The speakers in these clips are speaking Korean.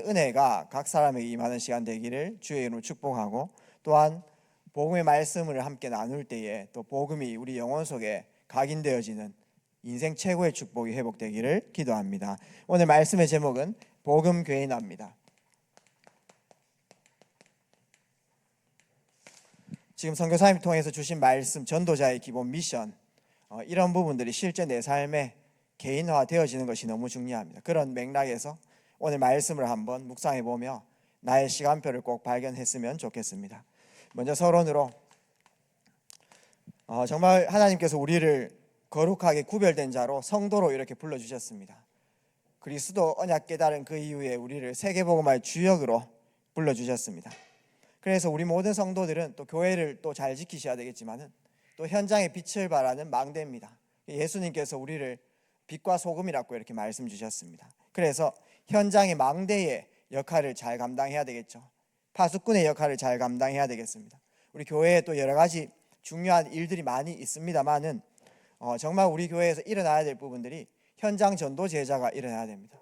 은혜가 각 사람에게 임하는 시간 되기를 주의 이름으로 축복하고, 또한 복음의 말씀을 함께 나눌 때에 또 복음이 우리 영혼 속에 각인되어지는 인생 최고의 축복이 회복되기를 기도합니다. 오늘 말씀의 제목은 복음 교인화입니다. 지금 선교사님 통해서 주신 말씀, 전도자의 기본 미션, 이런 부분들이 실제 내 삶에 개인화되어지는 것이 너무 중요합니다. 그런 맥락에서 오늘 말씀을 한번 묵상해 보며 나의 시간표를 꼭 발견했으면 좋겠습니다. 먼저 서론으로, 정말 하나님께서 우리를 거룩하게 구별된 자로 성도로 이렇게 불러주셨습니다. 그리스도 언약 깨달은 그 이후에 우리를 세계복음화의 주역으로 불러주셨습니다. 그래서 우리 모든 성도들은 또 교회를 또 잘 지키셔야 되겠지만은 또 현장의 빛을 발하는 망대입니다. 예수님께서 우리를 빛과 소금이라고 이렇게 말씀 주셨습니다. 그래서 현장의 망대의 역할을 잘 감당해야 되겠죠. 파수꾼의 역할을 잘 감당해야 되겠습니다. 우리 교회에 또 여러 가지 중요한 일들이 많이 있습니다만은 정말 우리 교회에서 일어나야 될 부분들이 현장 전도 제자가 일어나야 됩니다.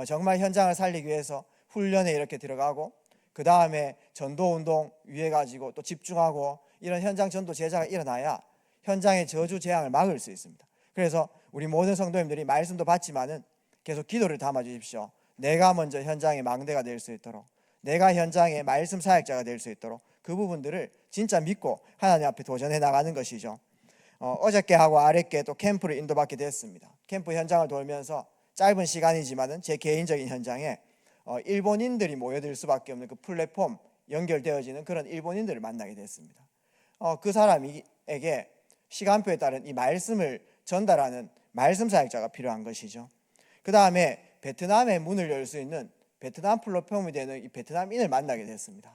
정말 현장을 살리기 위해서 훈련에 이렇게 들어가고, 그 다음에 전도운동 위해 가지고 또 집중하고, 이런 현장 전도 제자가 일어나야 현장의 저주 재앙을 막을 수 있습니다. 그래서 우리 모든 성도님들이 말씀도 받지만은 계속 기도를 담아 주십시오. 내가 먼저 현장의 망대가 될 수 있도록, 내가 현장의 말씀 사역자가 될 수 있도록 그 부분들을 진짜 믿고 하나님 앞에 도전해 나가는 것이죠. 어저께하고 아랫께 또 캠프를 인도받게 됐습니다. 캠프 현장을 돌면서 짧은 시간이지만은 제 개인적인 현장에 일본인들이 모여들 수밖에 없는 그 플랫폼 연결되어지는 그런 일본인들을 만나게 됐습니다. 그 사람에게 시간표에 따른 이 말씀을 전달하는 말씀 사역자가 필요한 것이죠. 그 다음에 베트남의 문을 열 수 있는 베트남 플랫폼이 되는 이 베트남인을 만나게 됐습니다.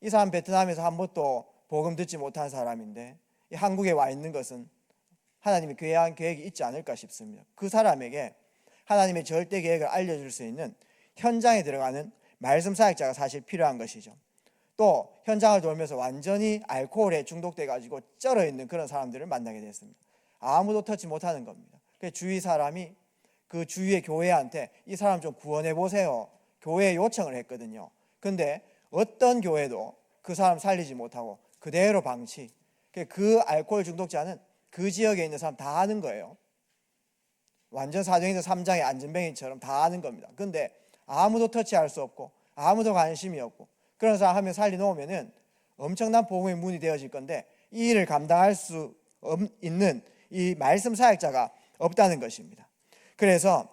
이 사람 베트남에서 한 번도 복음 듣지 못한 사람인데 이 한국에 와 있는 것은 하나님의 귀한 계획이 있지 않을까 싶습니다. 그 사람에게 하나님의 절대 계획을 알려줄 수 있는 현장에 들어가는 말씀 사역자가 사실 필요한 것이죠. 또 현장을 돌면서 완전히 알코올에 중독돼 가지고 쩔어 있는 그런 사람들을 만나게 됐습니다. 아무도 터치 못하는 겁니다. 그래서 주위 사람이 그 주위의 교회한테 이 사람 좀 구원해 보세요, 교회에 요청을 했거든요. 근데 어떤 교회도 그 사람 살리지 못하고 그대로 방치. 그 알코올 중독자는 그 지역에 있는 사람 다 아는 거예요. 완전 사도행전 3장의 안전뱅이처럼 다 아는 겁니다. 근데 아무도 터치할 수 없고 아무도 관심이 없고 그런 사람 하면 살려놓으면은 엄청난 복음의 문이 되어질 건데 이 일을 감당할 수 있는 이 말씀 사역자가 없다는 것입니다. 그래서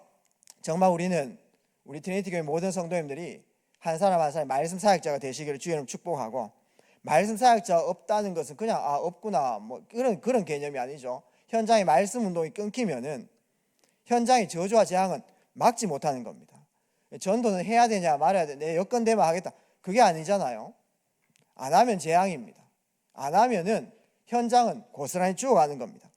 정말 우리는 우리 트리니티 교회 모든 성도님들이 한 사람 한 사람 말씀 사역자가 되시기를 주의 이름으로 축복하고, 말씀 사역자가 없다는 것은 그냥 없구나 뭐 그런 개념이 아니죠. 현장의 말씀 운동이 끊기면은 현장의 저주와 재앙은 막지 못하는 겁니다. 전도는 해야 되냐 말아야 되냐, 내 여건 되면 하겠다, 그게 아니잖아요. 안 하면 재앙입니다. 안 하면은 현장은 고스란히 죽어가는 겁니다.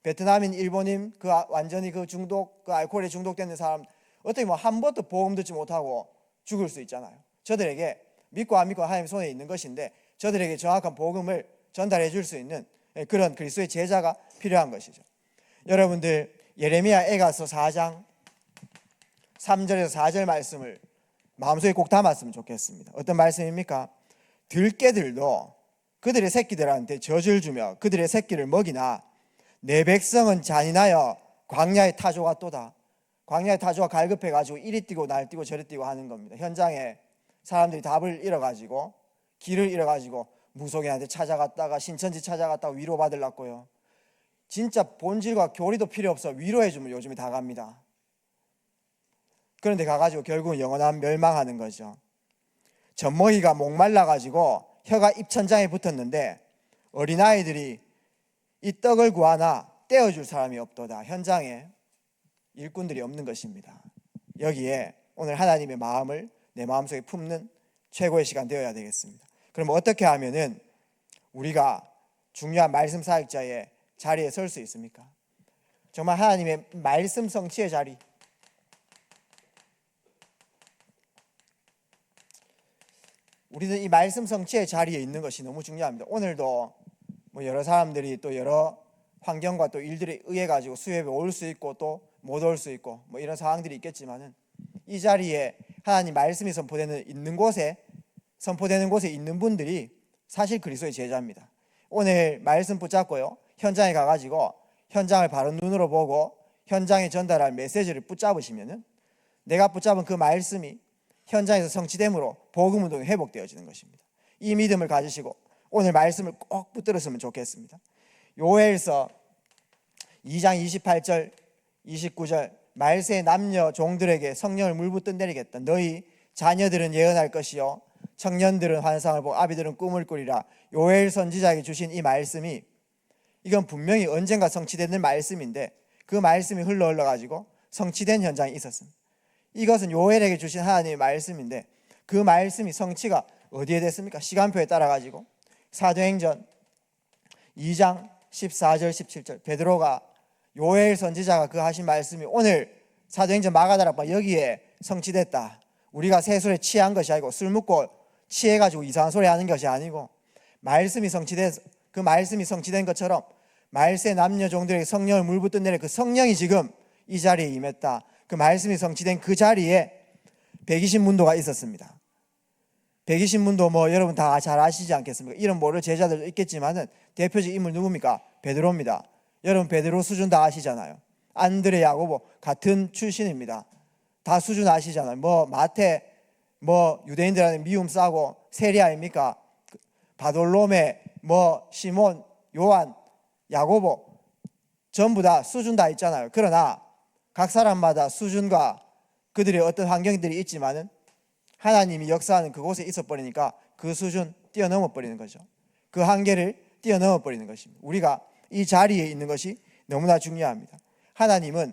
베트남인, 일본인, 그 완전히 그 중독, 그 알코올에 중독되는 사람 어떻게 뭐 한 번도 복음 듣지 못하고 죽을 수 있잖아요. 저들에게 믿고 안 믿고 하나님 손에 있는 것인데 저들에게 정확한 복음을 전달해 줄 수 있는 그런 그리스도의 제자가 필요한 것이죠. 여러분들 예레미야 애가서 4장 3절에서 4절 말씀을 마음속에 꼭 담았으면 좋겠습니다. 어떤 말씀입니까? 들깨들도 그들의 새끼들한테 젖을 주며 그들의 새끼를 먹이나 내 백성은 잔인하여 광야의 타조가 또다. 광야의 타조가 갈급해가지고 이리 뛰고 날 뛰고 저리 뛰고 하는 겁니다. 현장에 사람들이 답을 잃어가지고 길을 잃어가지고 무속인한테 찾아갔다가 신천지 찾아갔다가 위로받으려고요. 진짜 본질과 교리도 필요 없어 위로해주면 요즘에 다 갑니다. 그런데 가가지고 결국은 영원한 멸망하는 거죠. 젖먹이가 목말라가지고 혀가 입천장에 붙었는데 어린아이들이 이 떡을 구하나 떼어줄 사람이 없도다. 현장에 일꾼들이 없는 것입니다. 여기에 오늘 하나님의 마음을 내 마음속에 품는 최고의 시간 되어야 되겠습니다. 그럼 어떻게 하면은 우리가 중요한 말씀 사역자의 자리에 설 수 있습니까? 정말 하나님의 말씀 성취의 자리, 우리는 이 말씀 성취의 자리에 있는 것이 너무 중요합니다. 오늘도 뭐 여러 사람들이 또 여러 환경과 또 일들에 의해 가지고 수협에 올 수 있고 또 못 올 수 있고 뭐 이런 상황들이 있겠지만은 이 자리에 하나님 말씀이 있는 곳에 있는 분들이 사실 그리스도의 제자입니다. 오늘 말씀 붙잡고요, 현장에 가가지고 현장을 바른 눈으로 보고 현장에 전달할 메시지를 붙잡으시면은 내가 붙잡은 그 말씀이 현장에서 성취됨으로 복음운동이 회복되어지는 것입니다. 이 믿음을 가지시고 오늘 말씀을 꼭 붙들었으면 좋겠습니다. 요엘서 2장 28절 29절 말세 남녀 종들에게 성령을 물붓듯 내리겠다. 너희 자녀들은 예언할 것이요 청년들은 환상을 보고 아비들은 꿈을 꾸리라. 요엘 선지자에게 주신 이 말씀이 이건 분명히 언젠가 성취되는 말씀인데 그 말씀이 흘러가지고 성취된 현장이 있었습니다. 이것은 요엘에게 주신 하나님의 말씀인데 그 말씀이 성취가 어디에 됐습니까? 시간표에 따라 가지고 사도행전 2장 14절 17절 베드로가 요엘 선지자가 그 하신 말씀이 오늘 사도행전 마가다락방 여기에 성취됐다. 우리가 세술에 취한 것이 아니고 술 먹고 취해가지고 이상한 소리 하는 것이 아니고 말씀이 성취돼서 그 말씀이 성취된 것처럼 말세 남녀 종들에게 성령을 물붓듯 내려 그 성령이 지금 이 자리에 임했다. 그 말씀이 성취된 그 자리에 120문도가 있었습니다. 120문도 뭐 여러분 다 잘 아시지 않겠습니까? 이름 모를 제자들도 있겠지만은 대표적 인물 누굽니까? 베드로입니다. 여러분 베드로 수준 다 아시잖아요. 안드레 야고보 같은 출신입니다. 다 수준 아시잖아요. 뭐 마태 뭐 유대인들한테 미움 싸고 세리 아닙니까? 바돌로메 뭐 시몬 요한 야고보 전부 다 수준 다 있잖아요. 그러나 각 사람마다 수준과 그들의 어떤 환경들이 있지만은 하나님이 역사하는 그곳에 있어 버리니까 그 수준 뛰어넘어 버리는 거죠. 그 한계를 뛰어넘어 버리는 것입니다. 우리가 이 자리에 있는 것이 너무나 중요합니다. 하나님은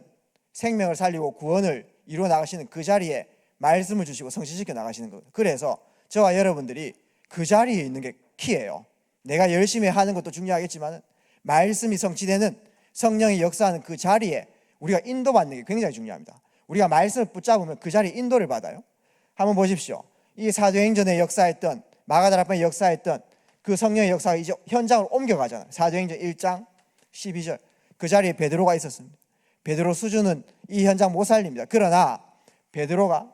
생명을 살리고 구원을 이루어 나가시는 그 자리에 말씀을 주시고 성취시켜 나가시는 거예요. 그래서 저와 여러분들이 그 자리에 있는 게 키예요. 내가 열심히 하는 것도 중요하겠지만 말씀이 성취되는 성령이 역사하는 그 자리에 우리가 인도받는 게 굉장히 중요합니다. 우리가 말씀을 붙잡으면 그 자리에 인도를 받아요. 한번 보십시오. 이 사도행전에 역사했던 마가다락방에 역사했던 그 성령의 역사가 이제 현장으로 옮겨가잖아요. 사도행전 1장 12절 그 자리에 베드로가 있었습니다. 베드로 수준은 이 현장 못 살립니다. 그러나 베드로가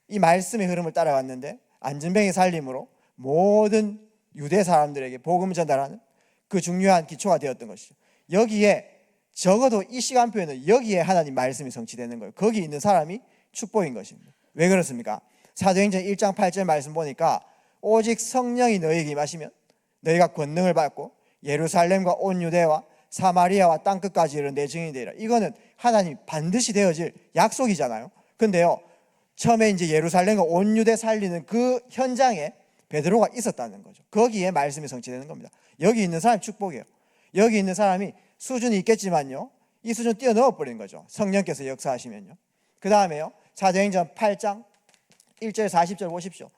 이 말씀의 흐름을 따라갔는데 안전뱅이 살림으로 모든 유대 사람들에게 복음을 전달하는 그 중요한 기초가 되었던 것이죠. 여기에 적어도 이 시간표에는 여기에 하나님 말씀이 성취되는 거예요. 거기 있는 사람이 축복인 것입니다. 왜 그렇습니까? 사도행전 1장 8절 말씀 보니까 오직 성령이 너희에게 임하시면 너희가 권능을 받고 예루살렘과 온 유대와 사마리아와 땅끝까지 이르는 내 증인이 되리라. 이거는 하나님 반드시 되어질 약속이잖아요. 근데요 처음에 이제 예루살렘과 온 유대 살리는 그 현장에 베드로가 있었다는 거죠. 거기에 말씀이 성취되는 겁니다. 여기 있는 사람이 축복이에요. 여기 있는 사람이 수준이 있겠지만요 이 수준 뛰어넘어 버리는 거죠. 성령께서 역사하시면요. 그 다음에요 사도행전 8장 1절 40절 보십시오.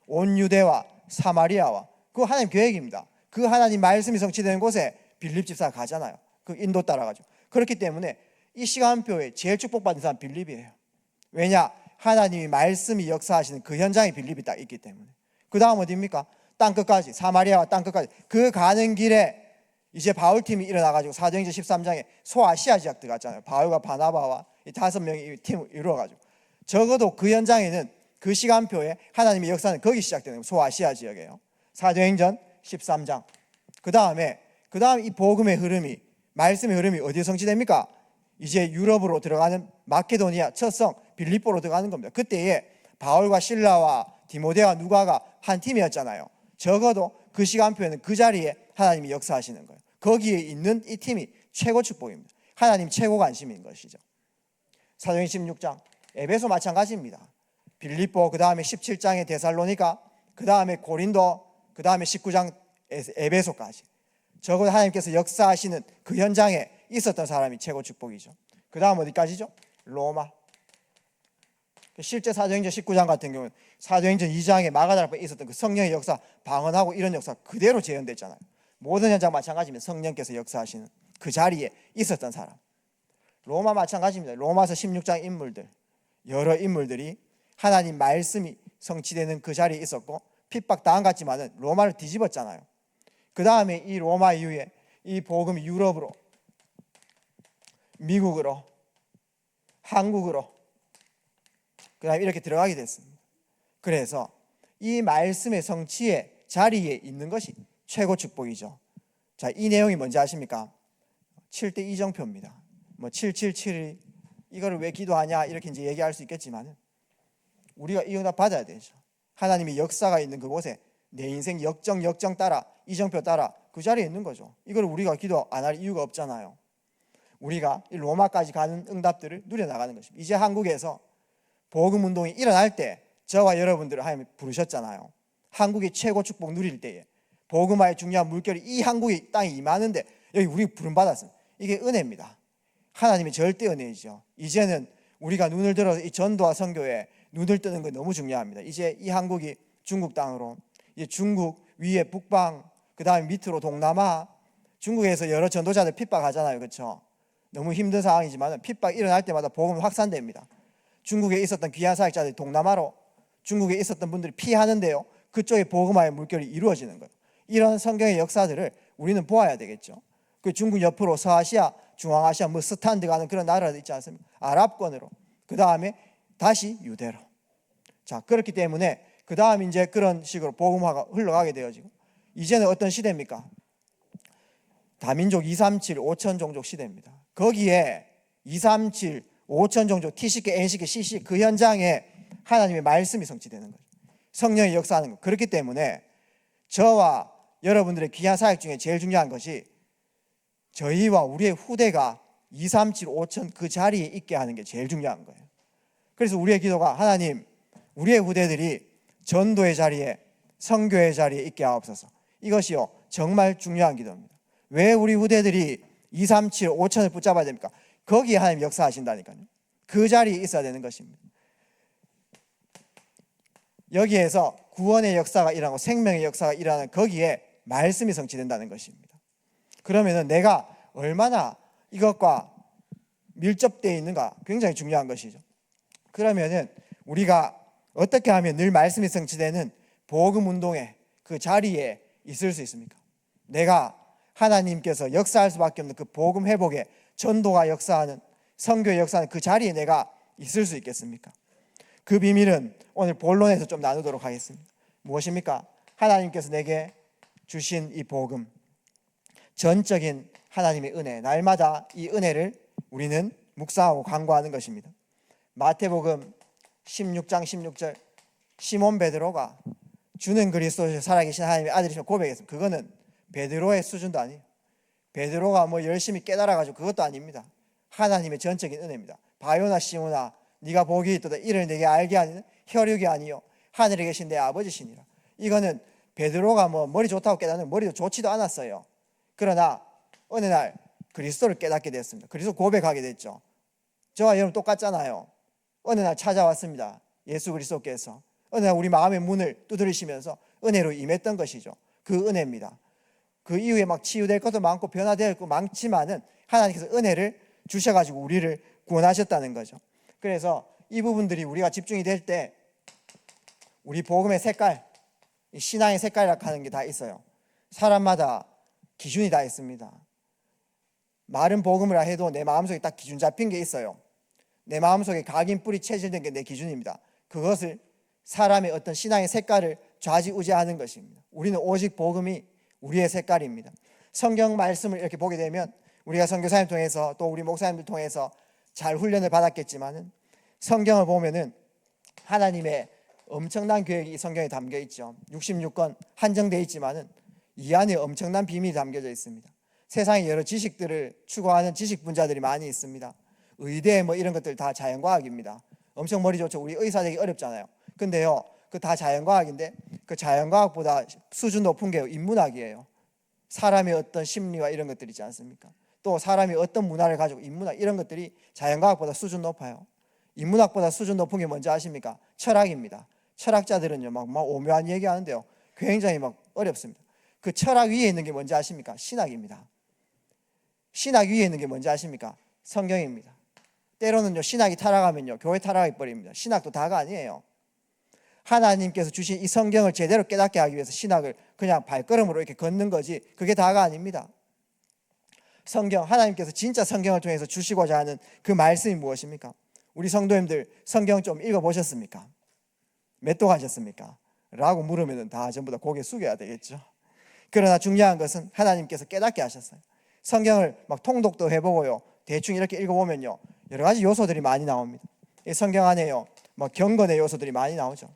온 유대와 사마리아와 그 하나님 계획입니다. 그 하나님 말씀이 성취되는 곳에 빌립 집사가 가잖아요. 그 인도 따라가죠. 그렇기 때문에 이 시간표에 제일 축복받은 사람 빌립이에요. 왜냐? 하나님이 말씀이 역사하시는 그 현장에 빌립이 딱 있기 때문에. 그 다음 어디입니까? 땅끝까지 땅끝까지 땅끝까지 그 가는 길에 이제 바울팀이 일어나가지고 사도행전 13장에 소아시아 지역 들어갔잖아요. 바울과 바나바와 이 5명이 팀을 이루어가지고 적어도 그 현장에는 그 시간표에 하나님의 역사는 거기 시작되는 거예요. 소아시아 지역이에요. 사도행전 13장. 그 다음에 이 복음의 흐름이 말씀의 흐름이 어디에 성취됩니까? 이제 유럽으로 들어가는 마케도니아 첫 성 빌립보로 들어가는 겁니다. 그때에 바울과 실라와 디모데와 누가가 한 팀이었잖아요. 적어도 그 시간표에는 그 자리에 하나님이 역사하시는 거예요. 거기에 있는 이 팀이 최고 축복입니다. 하나님 최고 관심인 것이죠. 사도행전 16장 에베소 마찬가지입니다. 빌립보 그 다음에 17장에 데살로니가 그 다음에 고린도 그 다음에 19장 에베소까지 적어도 하나님께서 역사하시는 그 현장에 있었던 사람이 최고 축복이죠. 그 다음 어디까지죠? 로마. 실제 사도행전 19장 같은 경우는 사도행전 2장에 마가다락방에 있었던 그 성령의 역사 방언하고 이런 역사 그대로 재현됐잖아요. 모든 현장 마찬가지면 성령께서 역사하시는 그 자리에 있었던 사람. 로마 마찬가지입니다. 로마서 16장 인물들 여러 인물들이 하나님 말씀이 성취되는 그 자리에 있었고 핍박당한 것 같지만은 로마를 뒤집었잖아요. 그 다음에 이 로마 이후에 이 복음이 유럽으로 미국으로 한국으로 그 다음에 이렇게 들어가게 됐습니다. 그래서 이 말씀의 성취의 자리에 있는 것이 최고 축복이죠. 자, 이 내용이 뭔지 아십니까? 7대 이정표입니다. 뭐 777이 이거를 왜 기도하냐 이렇게 이제 얘기할 수 있겠지만 우리가 이 응답 받아야 되죠. 하나님의 역사가 있는 그곳에 내 인생 역정 따라 이정표 따라 그 자리에 있는 거죠. 이걸 우리가 기도 안 할 이유가 없잖아요. 우리가 이 로마까지 가는 응답들을 누려나가는 것입니다. 이제 한국에서 복음 운동이 일어날 때 저와 여러분들을 하나님 부르셨잖아요. 한국이 최고 축복 누릴 때에 복음화의 중요한 물결이 이 한국의 땅에 임하는데 여기 우리 부름받았습니다. 이게 은혜입니다. 하나님의 절대 은혜이죠. 이제는 우리가 눈을 들어서 이 전도와 선교에 눈을 뜨는 게 너무 중요합니다. 이제 이 한국이 중국 땅으로, 이제 중국 위에 북방, 그 다음에 밑으로 동남아, 중국에서 여러 전도자들 핍박하잖아요. 그렇죠? 너무 힘든 상황이지만 핍박 일어날 때마다 복음이 확산됩니다. 중국에 있었던 귀한 사역자들이 동남아로, 중국에 있었던 분들이 피하는데요, 그쪽에 복음화의 물결이 이루어지는 거예요. 이런 성경의 역사들을 우리는 보아야 되겠죠. 그 중국 옆으로 서아시아, 중앙아시아, 뭐 스탄드 가는 그런 나라도 있지 않습니까? 아랍권으로, 그 다음에 다시 유대로. 자, 그렇기 때문에 그 다음 이제 그런 식으로 복음화가 흘러가게 되어지고, 이제는 어떤 시대입니까? 다민족 237, 5천 종족 시대입니다. 거기에 237, 5천 종족, T시계, N시계, C시계 그 현장에 하나님의 말씀이 성취되는 거죠. 성령이 역사하는 것. 그렇기 때문에 저와 여러분들의 귀한 사역 중에 제일 중요한 것이 저희와 우리의 후대가 237, 5천 그 자리에 있게 하는 게 제일 중요한 거예요. 그래서 우리의 기도가 하나님, 우리의 후대들이 전도의 자리에, 선교의 자리에 있게 하옵소서. 이것이요 정말 중요한 기도입니다. 왜 우리 후대들이 237, 5천을 붙잡아야 됩니까? 거기에 하나님 역사하신다니까요. 그 자리에 있어야 되는 것입니다. 여기에서 구원의 역사가 일어나고 생명의 역사가 일어나는 거기에 말씀이 성취된다는 것입니다. 그러면은 내가 얼마나 이것과 밀접되어 있는가 굉장히 중요한 것이죠. 그러면은 우리가 어떻게 하면 늘 말씀이 성취되는 복음 운동의 그 자리에 있을 수 있습니까? 내가 하나님께서 역사할 수밖에 없는 그 복음 회복의 전도가 역사하는, 선교의 역사하는 그 자리에 내가 있을 수 있겠습니까? 그 비밀은 오늘 본론에서 좀 나누도록 하겠습니다. 무엇입니까? 하나님께서 내게 주신 이 복음, 전적인 하나님의 은혜, 날마다 이 은혜를 우리는 묵상하고 간구하는 것입니다. 마태복음 16장 16절, 시몬 베드로가 주는 그리스도시요 살아계신 하나님의 아들이시며 고백했습니다. 그거는 베드로의 수준도 아니에요. 베드로가 뭐 열심히 깨달아가지고 그것도 아닙니다. 하나님의 전적인 은혜입니다. 바요나 시몬아 네가 복이 있도다 이를 내게 알게 하는 혈육이 아니요 하늘에 계신 내 아버지시니라. 이거는 베드로가 뭐 머리 좋다고 깨닫는 머리도 좋지도 않았어요. 그러나 어느 날 그리스도를 깨닫게 됐습니다. 그리스도 고백하게 됐죠. 저와 여러분 똑같잖아요. 어느 날 찾아왔습니다. 예수 그리스도께서 어느 날 우리 마음의 문을 두드리시면서 은혜로 임했던 것이죠. 그 은혜입니다. 그 이후에 막 치유될 것도 많고 변화될 것도 많지만은 하나님께서 은혜를 주셔가지고 우리를 구원하셨다는 거죠. 그래서 이 부분들이 우리가 집중이 될 때 우리 복음의 색깔, 신앙의 색깔이라고 하는 게 다 있어요. 사람마다 기준이 다 있습니다. 마른 복음이라 해도 내 마음속에 딱 기준 잡힌 게 있어요. 내 마음속에 각인 뿌리 체질된 게 내 기준입니다. 그것을 사람의 어떤 신앙의 색깔을 좌지우지하는 것입니다. 우리는 오직 복음이 우리의 색깔입니다. 성경 말씀을 이렇게 보게 되면 우리가 선교사님 통해서 또 우리 목사님들 통해서 잘 훈련을 받았겠지만은 성경을 보면은 하나님의 엄청난 계획이 이 성경에 담겨 있죠. 66권 한정되어 있지만은 이 안에 엄청난 비밀이 담겨져 있습니다. 세상에 여러 지식들을 추구하는 지식 분자들이 많이 있습니다. 의대 뭐 이런 것들 다 자연과학입니다. 엄청 머리 좋죠. 우리 의사 되기 어렵잖아요. 근데요, 그 다 자연과학인데 그 자연과학보다 수준 높은 게 인문학이에요. 사람의 어떤 심리와 이런 것들 있지 않습니까? 또 사람이 어떤 문화를 가지고 인문학 이런 것들이 자연과학보다 수준 높아요. 인문학보다 수준 높은 게 뭔지 아십니까? 철학입니다. 철학자들은요 막 오묘한 얘기하는데요 굉장히 막 어렵습니다. 그 철학 위에 있는 게 뭔지 아십니까? 신학입니다. 신학 위에 있는 게 뭔지 아십니까? 성경입니다. 때로는요 신학이 타락하면요 교회 타락해 버립니다. 신학도 다가 아니에요. 하나님께서 주신 이 성경을 제대로 깨닫게 하기 위해서 신학을 그냥 발걸음으로 이렇게 걷는 거지 그게 다가 아닙니다. 성경, 하나님께서 진짜 성경을 통해서 주시고자 하는 그 말씀이 무엇입니까? 우리 성도님들 성경 좀 읽어보셨습니까? 몇 도 가셨습니까? 라고 물으면 다 전부 다 고개 숙여야 되겠죠. 그러나 중요한 것은 하나님께서 깨닫게 하셨어요. 성경을 막 통독도 해보고요, 대충 이렇게 읽어보면요, 여러 가지 요소들이 많이 나옵니다. 이 성경 안에요, 뭐 경건의 요소들이 많이 나오죠.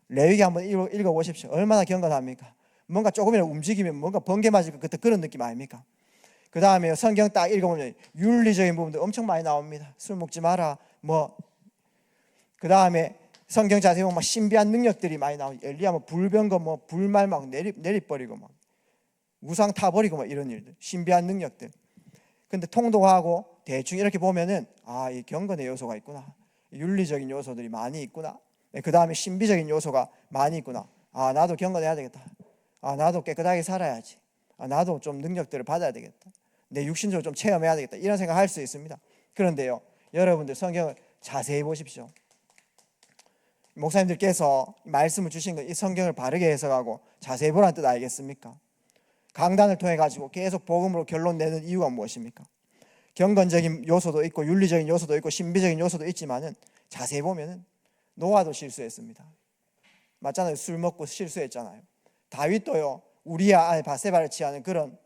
레위기 한번 읽어보십시오. 얼마나 경건합니까? 뭔가 조금이라도 움직이면 뭔가 번개 맞을 것 같은 그런 느낌 아닙니까? 그 다음에 성경 딱 읽어보면 윤리적인 부분도 엄청 많이 나옵니다. 술 먹지 마라, 그 다음에 성경 자세히 보면 신비한 능력들이 많이 나오죠. 엘리야 불병거 불말 막 내리버리고 막 우상 타버리고 막 이런 일들, 신비한 능력들. 근데 통독하고 대충 이렇게 보면은 이 경건의 요소가 있구나, 윤리적인 요소들이 많이 있구나, 그 다음에 신비적인 요소가 많이 있구나. 나도 경건해야 되겠다. 나도 깨끗하게 살아야지. 나도 좀 능력들을 받아야 되겠다. 내 육신적으로 좀 체험해야 되겠다. 이런 생각할 수 있습니다. 그런데요, 여러분들 성경을 자세히 보십시오. 목사님들께서 말씀을 주신 것, 이 성경을 바르게 해석하고 자세히 보라는 뜻 알겠습니까? 강단을 통해 가지고 계속 복음으로 결론 내는 이유가 무엇입니까? 경건적인 요소도 있고 윤리적인 요소도 있고 신비적인 요소도 있지만은 자세히 보면은 노아도 실수했습니다. 맞잖아요. 술 먹고 실수했잖아요. 다윗도요, 우리아 아내 바세바를 취하는 그런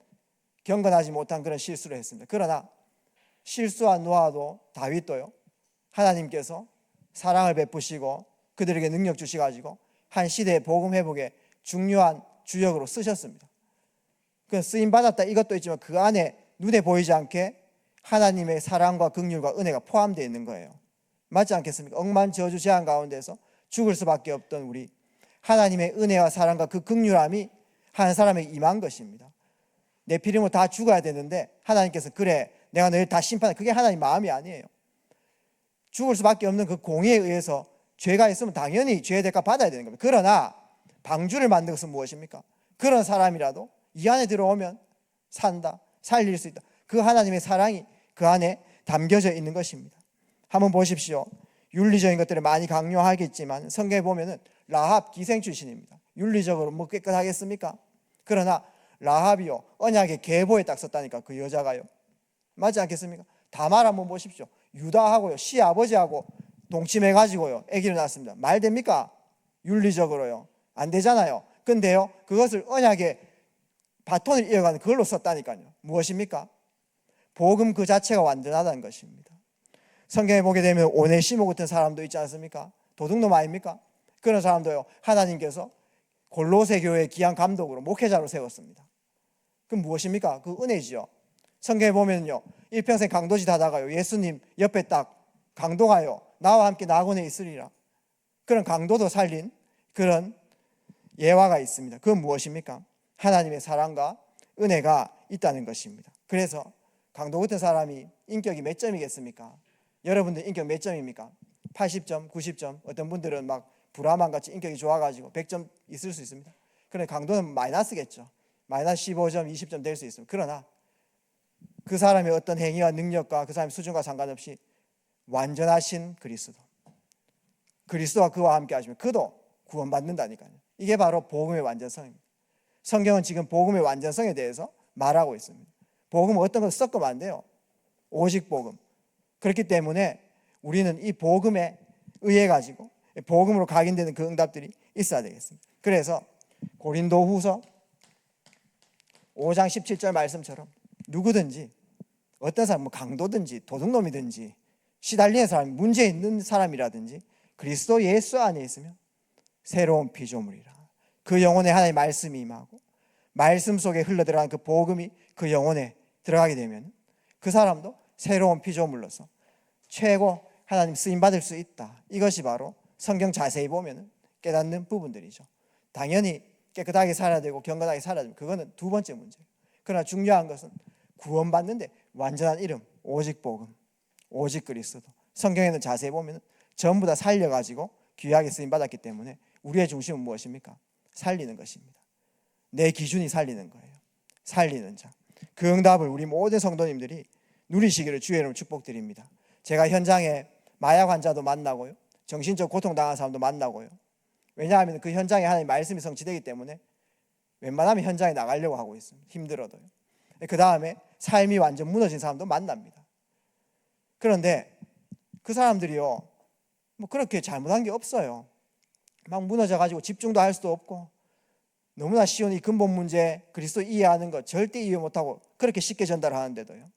경건하지 못한 그런 실수를 했습니다. 그러나 실수한 노아도 다윗도요, 하나님께서 사랑을 베푸시고 그들에게 능력 주시가지고 한 시대의 복음 회복에 중요한 주역으로 쓰셨습니다. 그 쓰임 받았다 이것도 있지만 그 안에 눈에 보이지 않게 하나님의 사랑과 긍휼과 은혜가 포함되어 있는 거예요. 맞지 않겠습니까? 억만 저주 재앙 가운데서 죽을 수밖에 없던 우리, 하나님의 은혜와 사랑과 그 긍휼함이 한 사람에게 임한 것입니다. 내 피리모 다 죽어야 되는데 하나님께서 그래 내가 너희를 다 심판해, 그게 하나님 마음이 아니에요. 죽을 수밖에 없는 그 공의에 의해서 죄가 있으면 당연히 죄의 대가 받아야 되는 겁니다. 그러나 방주를 만든 것은 무엇입니까? 그런 사람이라도 이 안에 들어오면 산다, 살릴 수 있다. 그 하나님의 사랑이 그 안에 담겨져 있는 것입니다. 한번 보십시오. 윤리적인 것들을 많이 강요하겠지만 성경에 보면은 라합 기생 출신입니다. 윤리적으로 깨끗하겠습니까? 그러나 라합이요, 언약의 계보에 딱 썼다니까, 그 여자가요. 맞지 않겠습니까? 다말 한번 보십시오. 유다하고요, 시아버지하고 동침해가지고요 아기를 낳았습니다. 말 됩니까? 윤리적으로요 안 되잖아요. 근데요, 그것을 언약의 바톤을 이어가는 그걸로 썼다니까요. 무엇입니까? 복음 그 자체가 완전하다는 것입니다. 성경에 보게 되면 오네시모 같은 사람도 있지 않습니까? 도둑놈 아닙니까? 그런 사람도요, 하나님께서 골로새 교회의 귀한 감독으로 목회자로 세웠습니다. 그럼 무엇입니까? 그 은혜지요. 성경에 보면요, 일평생 강도짓 하다가요, 예수님 옆에 딱 강도가요, 나와 함께 낙원에 있으리라, 그런 강도도 살린 그런 예화가 있습니다. 그건 무엇입니까? 하나님의 사랑과 은혜가 있다는 것입니다. 그래서 강도 같은 사람이 인격이 몇 점이겠습니까? 여러분들 인격 몇 점입니까? 80점, 90점, 어떤 분들은 막 브라만 같이 인격이 좋아가지고 100점 있을 수 있습니다. 그런데 강도는 마이너스겠죠. 마이너스 15점, 20점 될 수 있습니다. 그러나 그 사람의 어떤 행위와 능력과 그 사람의 수준과 상관없이 완전하신 그리스도가 그와 함께 하시면 그도 구원받는다니까요. 이게 바로 복음의 완전성입니다. 성경은 지금 복음의 완전성에 대해서 말하고 있습니다. 복음은 어떤 걸 섞으면 안 돼요. 오직 복음. 그렇기 때문에 우리는 이 복음에 의해 가지고 복음으로 각인되는 그 응답들이 있어야 되겠습니다. 그래서 고린도후서 5장 17절 말씀처럼 누구든지, 어떤 사람, 강도든지 도둑놈이든지 시달리는 사람, 문제 있는 사람이라든지 그리스도 예수 안에 있으면 새로운 피조물이라. 그 영혼에 하나님의 말씀이 임하고 말씀 속에 흘러들어가는 그 복음이 그 영혼에 들어가게 되면 그 사람도 새로운 피조물로서 최고 하나님 쓰임받을 수 있다. 이것이 바로 성경 자세히 보면 깨닫는 부분들이죠. 당연히 깨끗하게 살아야 되고 경건하게 살아야 되고 그거는 두 번째 문제예요. 그러나 중요한 것은 구원받는데 완전한 이름, 오직 복음, 오직 그리스도. 성경에는 자세히 보면 전부 다 살려가지고 귀하게 쓰임받았기 때문에 우리의 중심은 무엇입니까? 살리는 것입니다. 내 기준이 살리는 거예요. 살리는 자. 그 응답을 우리 모든 성도님들이 누리시기를 주의 이름으로 축복드립니다. 제가 현장에 마약 환자도 만나고요, 정신적 고통당한 사람도 만나고요. 왜냐하면 그 현장에 하나님의 말씀이 성취되기 때문에 웬만하면 현장에 나가려고 하고 있습니다. 힘들어도요. 그 다음에 삶이 완전 무너진 사람도 만납니다. 그런데 그 사람들이요, 그렇게 잘못한 게 없어요. 막 무너져가지고 집중도 할 수도 없고 너무나 쉬운 이 근본 문제 그리스도 이해하는 거 절대 이해 못하고 그렇게 쉽게 전달하는데도요.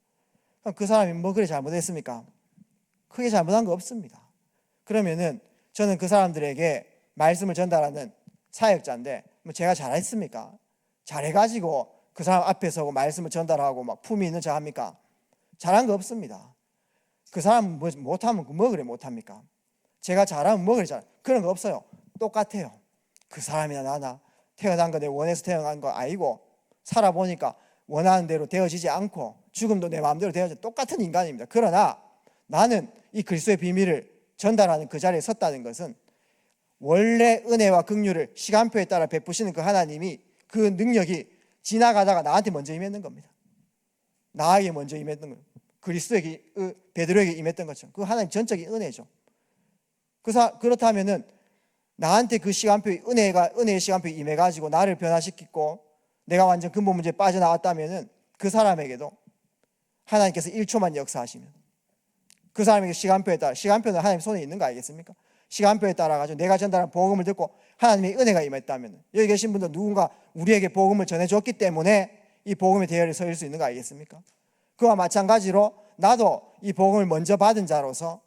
그럼 그 사람이 뭐 그래 잘못했습니까? 크게 잘못한 거 없습니다. 그러면은 저는 그 사람들에게 말씀을 전달하는 사역자인데 뭐 제가 잘했습니까? 잘해가지고 그 사람 앞에 서고 말씀을 전달하고 막 품이 있는 척 합니까? 잘한 거 없습니다. 그 사람 뭐 못하면 뭐 그래 못합니까? 제가 잘하면 뭐 그래 잘 그런 거 없어요. 똑같아요. 그 사람이나 나나 태어난 거 내 원해서 태어난 거 아니고 살아보니까 원하는 대로 되어지지 않고 죽음도 내 마음대로 되어지지 똑같은 인간입니다. 그러나 나는 이 그리스도의 비밀을 전달하는 그 자리에 섰다는 것은 원래 은혜와 긍휼을 시간표에 따라 베푸시는 그 하나님이 그 능력이 지나가다가 나한테 먼저 임했는 겁니다. 나에게 먼저 임했던 거예요. 그리스도에게 베드로에게 임했던 것처럼 그 하나님 전적인 은혜죠. 그렇다면은 나한테 그 시간표 은혜의 시간표에 임해가지고 나를 변화시키고 내가 완전 근본 문제에 빠져나왔다면은 그 사람에게도 하나님께서 1초만 역사하시면 그 사람에게 시간표에 따라 시간표는 하나님 손에 있는 거 알겠습니까? 시간표에 따라 가지고 내가 전달한 복음을 듣고 하나님의 은혜가 임했다면 여기 계신 분들 누군가 우리에게 복음을 전해줬기 때문에 이 복음의 대열에 서 있을 수 있는 거 알겠습니까? 그와 마찬가지로 나도 이 복음을 먼저 받은 자로서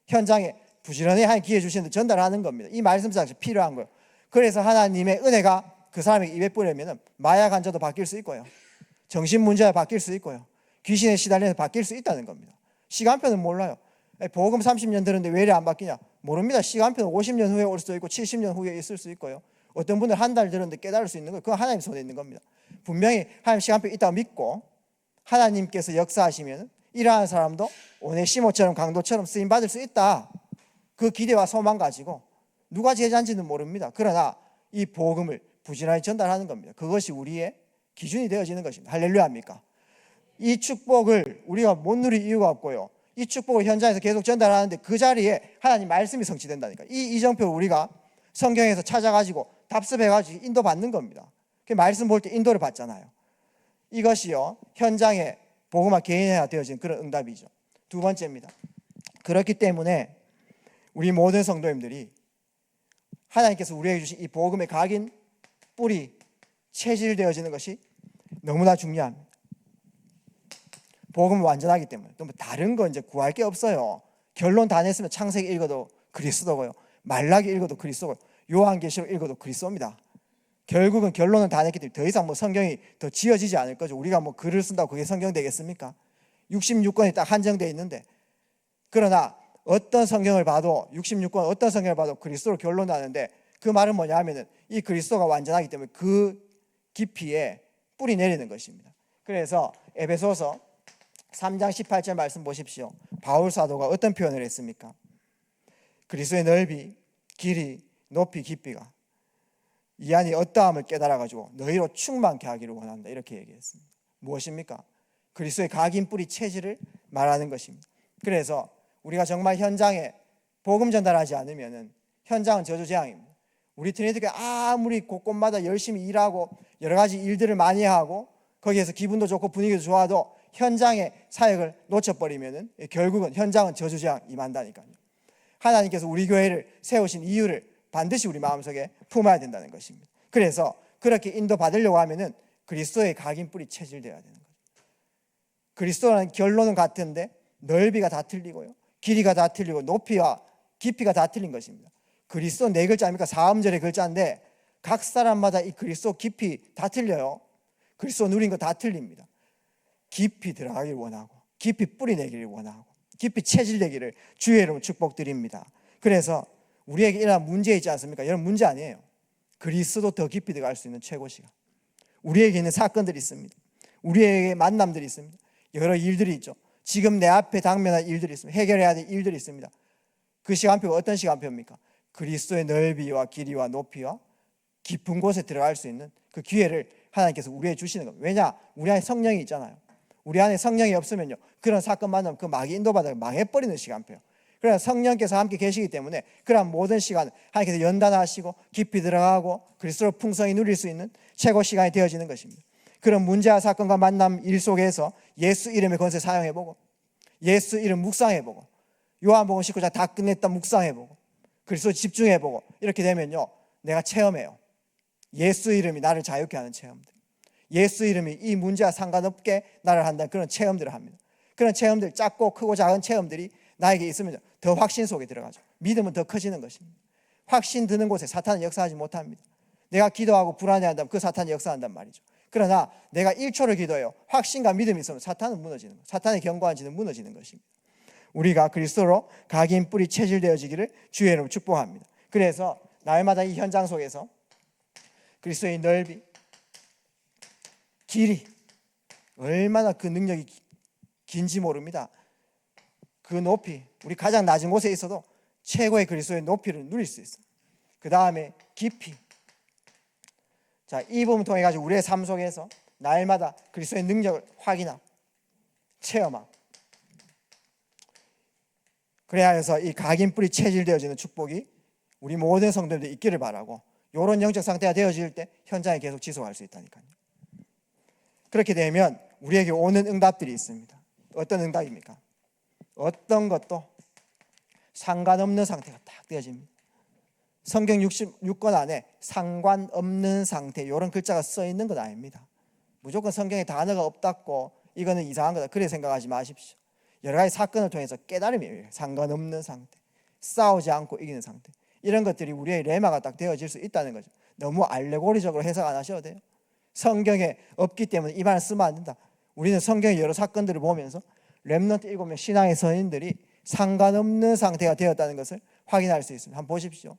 현장에 부지런히 하나님 기회 주시는데 전달하는 겁니다. 이 말씀 자체가 필요한 거예요. 그래서 하나님의 은혜가 그 사람에게 입에 뿌리면 마약 환자도 바뀔 수 있고요. 정신 문제가 바뀔 수 있고요. 귀신에 시달려서 바뀔 수 있다는 겁니다. 시간표는 몰라요. 복음 30년 들었는데 왜 이래 안 바뀌냐? 모릅니다. 시간표는 50년 후에 올 수도 있고 70년 후에 있을 수 있고요. 어떤 분들 한 달 들었는데 깨달을 수 있는 거예요. 그건 하나님 손에 있는 겁니다. 분명히 하나님 시간표 있다고 믿고 하나님께서 역사하시면 이러한 사람도 오네시모처럼 강도처럼 쓰임받을 수 있다. 그 기대와 소망 가지고 누가 제자인지는 모릅니다. 그러나 이 복음을 부지런히 전달하는 겁니다. 그것이 우리의 기준이 되어지는 것입니다. 할렐루야입니까? 이 축복을 우리가 못 누릴 이유가 없고요. 이 축복을 현장에서 계속 전달하는데 그 자리에 하나님 말씀이 성취된다니까. 이 이정표를 우리가 성경에서 찾아가지고 답습해가지고 인도받는 겁니다. 그 말씀 볼 때 인도를 받잖아요. 이것이요 현장에 복음화 개인화 되어진 그런 응답이죠. 두 번째입니다. 그렇기 때문에 우리 모든 성도님들이 하나님께서 우리에게 주신 이 복음의 각인, 뿌리, 체질되어지는 것이 너무나 중요합니다. 복음은 완전하기 때문에 또 다른 거 이제 구할 게 없어요. 결론 다 냈으면 창세기 읽어도 그리스도고요. 말라기 읽어도 그리스도고요. 요한계시록 읽어도 그리스도입니다. 결국은 결론은 다 냈기 때문에 더 이상 뭐 성경이 더 지어지지 않을 거죠. 우리가 뭐 글을 쓴다고 그게 성경 되겠습니까? 66권이 딱 한정되어 있는데 그러나 어떤 성경을 봐도 66권 어떤 성경을 봐도 그리스도로 결론 나는데 그 말은 뭐냐 하면은 이 그리스도가 완전하기 때문에 그 깊이에 뿌리 내리는 것입니다. 그래서 에베소서 3장 18절 말씀 보십시오. 바울 사도가 어떤 표현을 했습니까? 그리스도의 넓이, 길이, 높이, 깊이가 이 안이 어떠함을 깨달아가지고 너희로 충만케 하기를 원한다 이렇게 얘기했습니다. 무엇입니까? 그리스도의 각인 뿌리 체질을 말하는 것입니다. 그래서 우리가 정말 현장에 복음 전달하지 않으면 현장은 저주재앙입니다. 우리 트리니티가 아무리 곳곳마다 열심히 일하고 여러 가지 일들을 많이 하고 거기에서 기분도 좋고 분위기도 좋아도 현장의 사역을 놓쳐버리면 결국은 현장은 저주재앙 임한다니까요. 하나님께서 우리 교회를 세우신 이유를 반드시 우리 마음속에 품어야 된다는 것입니다. 그래서 그렇게 인도받으려고 하면 그리스도의 각인 뿌리 체질되어야 되는 거죠. 그리스도라는 결론은 같은데 넓이가 다 틀리고요. 길이가 다 틀리고 높이와 깊이가 다 틀린 것입니다. 그리스도 네 글자입니까? 사음절의 글자인데 각 사람마다 이 그리스도 깊이 다 틀려요. 그리스도 누린 거 다 틀립니다. 깊이 들어가기를 원하고 깊이 뿌리 내기를 원하고 깊이 체질되기를 주의 이름으로 축복드립니다. 그래서 우리에게 이러한 문제 있지 않습니까? 여러분 문제 아니에요. 그리스도 더 깊이 들어갈 수 있는 최고 시간. 우리에게 있는 사건들이 있습니다. 우리에게 만남들이 있습니다. 여러 일들이 있죠. 지금 내 앞에 당면한 일들이 있습니다. 해결해야 될 일들이 있습니다. 그 시간표가 어떤 시간표입니까? 그리스도의 넓이와 길이와 높이와 깊은 곳에 들어갈 수 있는 그 기회를 하나님께서 우리에게 주시는 겁니다. 왜냐? 우리 안에 성령이 있잖아요. 우리 안에 성령이 없으면요 그런 사건 만나면 그 마귀 인도받아 망해버리는 시간표예요. 그래서 성령께서 함께 계시기 때문에 그런 모든 시간을 하나님께서 연단하시고 깊이 들어가고 그리스도로 풍성히 누릴 수 있는 최고 시간이 되어지는 것입니다. 그런 문제와 사건과 만남 일 속에서 예수 이름의 권세 사용해보고 예수 이름 묵상해보고 요한복음 19장 다 끝냈다 묵상해보고 그리스도 집중해보고 이렇게 되면요, 내가 체험해요. 예수 이름이 나를 자유케 하는 체험들, 예수 이름이 이 문제와 상관없게 나를 한다는 그런 체험들을 합니다. 그런 체험들, 작고 크고 작은 체험들이 나에게 있으면 더 확신 속에 들어가죠. 믿음은 더 커지는 것입니다. 확신 드는 곳에 사탄은 역사하지 못합니다. 내가 기도하고 불안해한다면 그 사탄이 역사한단 말이죠. 그러나 내가 1초를 기도해요, 확신과 믿음이 있으면 사탄은 무너지는 거예요. 사탄의 견고한 지는 무너지는 것입니다. 우리가 그리스도로 각인 뿌리 체질되어지기를 주의 이름으로 축복합니다. 그래서 날마다 이 현장 속에서 그리스도의 넓이, 길이, 얼마나 그 능력이 긴지 모릅니다. 그 높이, 우리 가장 낮은 곳에 있어도 최고의 그리스도의 높이를 누릴 수 있어요. 그 다음에 깊이. 자, 이 부분 통해 가지고 우리의 삶 속에서 날마다 그리스도의 능력을 확인하고 체험하고, 그래야 해서 이 각인 뿌리 체질되어지는 축복이 우리 모든 성도들이 있기를 바라고, 이런 영적 상태가 되어질 때 현장에 계속 지속할 수 있다니까요. 그렇게 되면 우리에게 오는 응답들이 있습니다. 어떤 응답입니까? 어떤 것도 상관없는 상태가 딱 되어집니다. 성경 66권 안에 상관없는 상태, 이런 글자가 써 있는 건 아닙니다. 무조건 성경에 단어가 없다고 이거는 이상한 거다 그렇게 생각하지 마십시오. 여러 가지 사건을 통해서 깨달음이에요. 상관없는 상태, 싸우지 않고 이기는 상태, 이런 것들이 우리의 레마가 딱 되어질 수 있다는 거죠. 너무 알레고리적으로 해석 안 하셔도 돼요. 성경에 없기 때문에 이 말을 쓰면 안 된다. 우리는 성경의 여러 사건들을 보면서 렘넌트 7명 신앙의 선인들이 상관없는 상태가 되었다는 것을 확인할 수 있습니다. 한번 보십시오.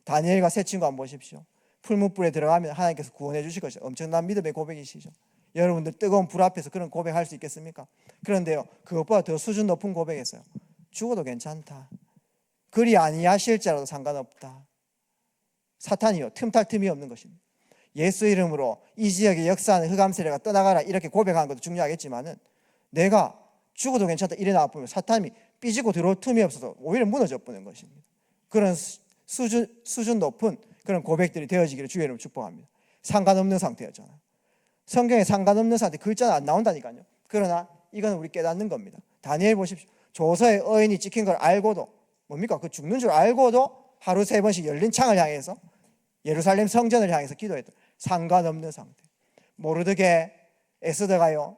다니엘과 세 친구 한번 보십시오. 풀무불에 들어가면 하나님께서 구원해 주실 것이죠. 엄청난 믿음의 고백이시죠. 여러분들 뜨거운 불 앞에서 그런 고백할 수 있겠습니까? 그런데요, 그것보다 더 수준 높은 고백했어요. 죽어도 괜찮다. 그리 아니하실지라도 상관없다. 사탄이요, 틈탈 틈이 없는 것입니다. 예수 이름으로 이 지역에 역사하는 흑암 세력가 떠나가라 이렇게 고백하는 것도 중요하겠지만은, 내가 죽어도 괜찮다 이래 나와보면 사탄이 삐지고 들어올 틈이 없어서 오히려 무너져 버리는 것입니다. 그런 수준 높은 그런 고백들이 되어지기를 주의 이름으로 축복합니다. 상관없는 상태였잖아요. 성경에 상관없는 상태 글자는 안 나온다니까요. 그러나 이건 우리 깨닫는 겁니다. 다니엘 보십시오. 조서에 어인이 찍힌 걸 알고도, 뭡니까? 그 죽는 줄 알고도 하루 3번씩 열린 창을 향해서 예루살렘 성전을 향해서 기도했던 상관없는 상태. 모르드게 에스더가요,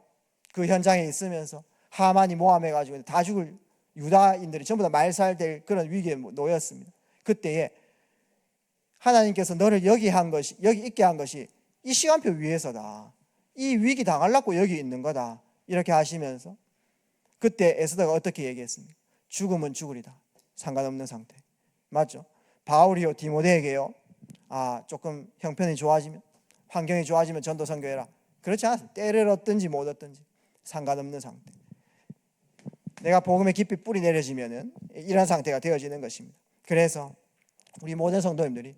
그 현장에 있으면서 하만이 모함해가지고 다 죽을 유다인들이 전부 다 말살될 그런 위기에 놓였습니다. 그때에 하나님께서 너를 여기 있게 한 것이 이 시간표 위해서다. 이 위기 당하려고 여기 있는 거다. 이렇게 하시면서 그때 에스더가 어떻게 얘기했습니까? 죽으면 죽으리다. 상관없는 상태. 맞죠? 바울이요, 디모데에게요, 조금 형편이 좋아지면, 환경이 좋아지면 전도 선교해라. 그렇지 않습니다. 때를 얻든지 못 얻든지 상관없는 상태. 내가 복음의 깊이 뿌리 내려지면은 이런 상태가 되어지는 것입니다. 그래서 우리 모든 성도님들이,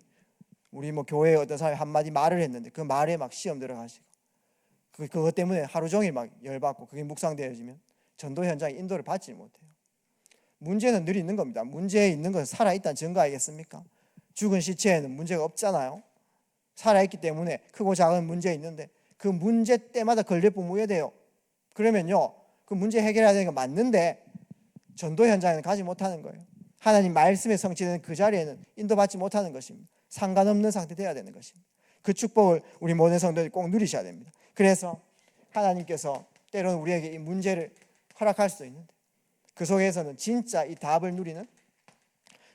우리 교회에 어떤 사람이 한마디 말을 했는데 그 말에 막 시험 들어가시고 그것 때문에 하루 종일 막 열받고 그게 묵상되어지면 전도 현장에 인도를 받지 못해요. 문제는 늘 있는 겁니다. 문제에 있는 것은 살아있다는 증거 아니겠습니까? 죽은 시체에는 문제가 없잖아요. 살아있기 때문에 크고 작은 문제 있는데 그 문제 때마다 걸레뿐 돼요. 그러면요, 그 문제 해결해야 되는 거 맞는데 전도 현장에는 가지 못하는 거예요. 하나님 말씀에 성취되는 그 자리에는 인도받지 못하는 것입니다. 상관없는 상태 되어야 되는 것입니다. 그 축복을 우리 모든 성도들이 꼭 누리셔야 됩니다. 그래서 하나님께서 때로는 우리에게 이 문제를 허락할 수도 있는데 그 속에서는 진짜 이 답을 누리는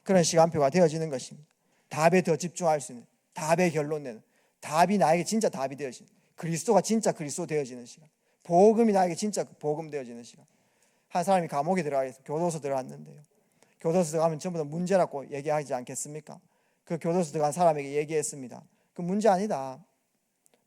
그런 시간표가 되어지는 것입니다. 답에 더 집중할 수 있는, 답의 결론 내는, 답이 나에게 진짜 답이 되어지는, 그리스도가 진짜 그리스도 되어지는 시간, 복음이 나에게 진짜 복음 되어지는 시간. 한 사람이 감옥에 들어가서 교도소 들어갔는데요, 교도소 들어가면 전부 다 문제라고 얘기하지 않겠습니까? 그 교도소 들어간 사람에게 얘기했습니다. 그 문제 아니다.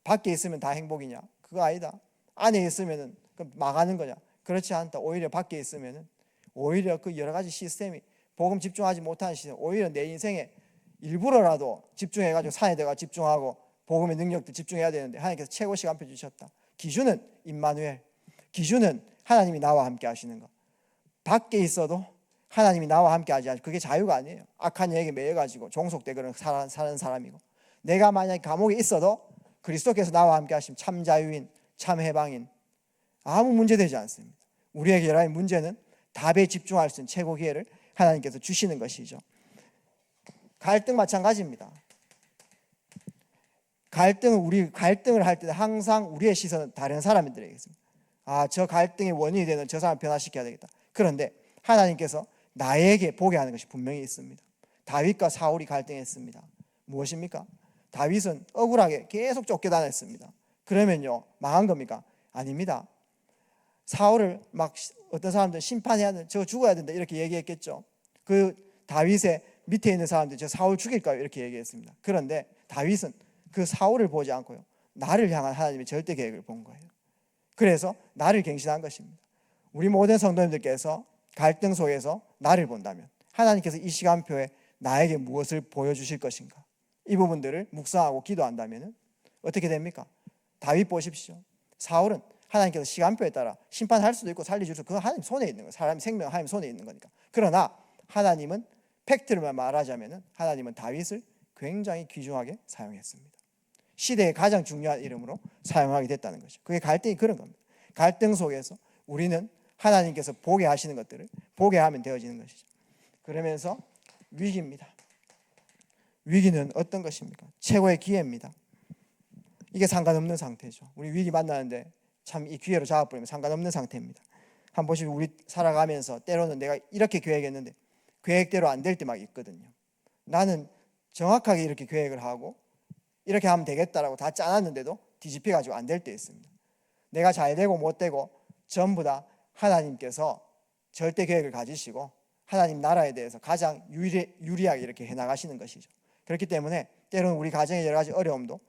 밖에 있으면 다 행복이냐? 그거 아니다. 안에 있으면 망하는 거냐? 그렇지 않다. 오히려 밖에 있으면 오히려 그 여러 가지 시스템이, 복음 집중하지 못하는 시스템, 오히려 내 인생에 일부러라도 집중해가지고 산에 들어가 집중하고 복음의 능력도 집중해야 되는데 하나님께서 최고 시간표 주셨다. 기준은 임마누엘, 기준은 하나님이 나와 함께 하시는 것. 밖에 있어도 하나님이 나와 함께 하지 않으면 그게 자유가 아니에요. 악한 영에게 매여가지고 종속되고 사는 사람이고, 내가 만약에 감옥에 있어도 그리스도께서 나와 함께 하시면 참 자유인, 참 해방인, 아무 문제되지 않습니다. 우리에게 여러 가지 문제는 답에 집중할 수 있는 최고 기회를 하나님께서 주시는 것이죠. 갈등 마찬가지입니다. 우리 갈등을 할 때 항상 우리의 시선은 다른 사람들에게 있습니다. 저 갈등의 원인이 되는 저 사람을 변화시켜야 되겠다. 그런데 하나님께서 나에게 보게 하는 것이 분명히 있습니다. 다윗과 사울이 갈등했습니다. 무엇입니까? 다윗은 억울하게 계속 쫓겨다녔습니다. 그러면요, 망한 겁니까? 아닙니다. 사울을 막 어떤 사람들은 심판해야 된다, 저 죽어야 된다 이렇게 얘기했겠죠. 그 다윗의 밑에 있는 사람들 저 사울 죽일까요? 이렇게 얘기했습니다. 그런데 다윗은 그 사울을 보지 않고요, 나를 향한 하나님의 절대 계획을 본 거예요. 그래서 나를 갱신한 것입니다. 우리 모든 성도님들께서 갈등 속에서 나를 본다면 하나님께서 이 시간표에 나에게 무엇을 보여주실 것인가, 이 부분들을 묵상하고 기도한다면 어떻게 됩니까? 다윗 보십시오. 사울은 하나님께서 시간표에 따라 심판할 수도 있고 살려줄 수도 있고 그건 하나님 손에 있는 거예요. 사람의 생명 하나님 손에 있는 거니까. 그러나 하나님은 팩트를 말하자면 하나님은 다윗을 굉장히 귀중하게 사용했습니다. 시대의 가장 중요한 이름으로 사용하게 됐다는 것이죠. 그게 갈등이 그런 겁니다. 갈등 속에서 우리는 하나님께서 보게 하시는 것들을 보게 하면 되어지는 것이죠. 그러면서 위기입니다. 위기는 어떤 것입니까? 최고의 기회입니다. 이게 상관없는 상태죠. 우리 위기 만나는데 참 이 기회로 잡아버리면 상관없는 상태입니다. 한번 보시면 우리 살아가면서 때로는 내가 이렇게 계획했는데 계획대로 안 될 때 막 있거든요. 나는 정확하게 이렇게 계획을 하고 이렇게 하면 되겠다라고 다 짜놨는데도 뒤집혀가지고 안 될 때 있습니다. 내가 잘 되고 못 되고 전부 다 하나님께서 절대 계획을 가지시고 하나님 나라에 대해서 가장 유리하게 이렇게 해나가시는 것이죠. 그렇기 때문에 때로는 우리 가정의 여러 가지 어려움도